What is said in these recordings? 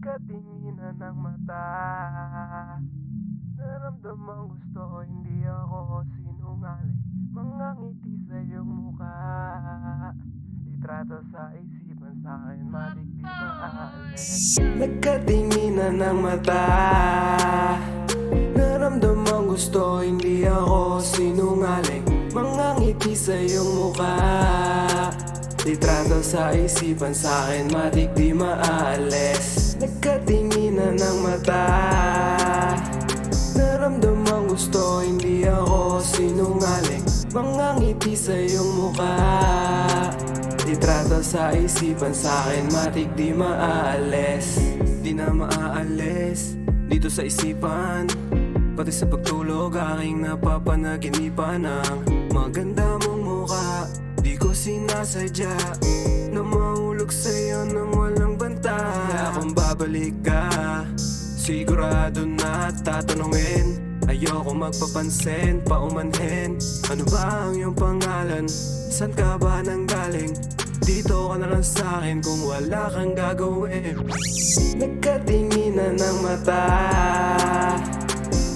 Nagkatinginan ng mata, naramdamang gusto ko, hindi ako sinungaling. Mga ngiti sa iyong mukha, litrato sa isipan, sa'kin matik di maalis. Nagkatinginan ng mata, naramdamang gusto, hindi ako sinungaling. Mga ngiti sa iyong mukha, litrato sa isipan, sa'kin matik di maalis. Nagkatinginan ng mata, naramdamang gusto, hindi ako sinungaling. Mga ngiti sa iyong mukha, litrato sa isipan, sa'kin matik di maalis. Di na maaalis dito sa isipan, pati sa pagtulog aking napapanaginipan ng maganda mong mukha. Di ko sinasadya na mahulog sa'yo nang walang banta. Kaya kung babalik ka, sigurado na tatanungin. Ayoko magpapansin, paumanhin. Ano ba ang iyong pangalan? San ka ba nanggaling? Dito ka na lang sa'kin kung wala kang gagawin. Nagkatinginan ng mata,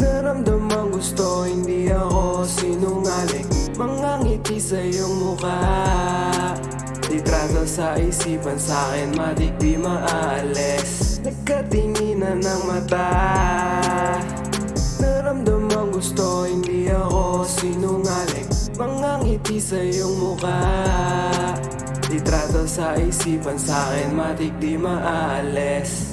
naramdamang gusto, hindi ako sinungaling. Mga ngiti sa iyong mukha, litrato sa isipan, sa'kin matik di maalis. Nagkatinginan ng mata, naramdamang gusto, hindi ako sinungaling. Mga ngiti sa iyong mukha, litrato sa isipan, sa'kin matik di maalis.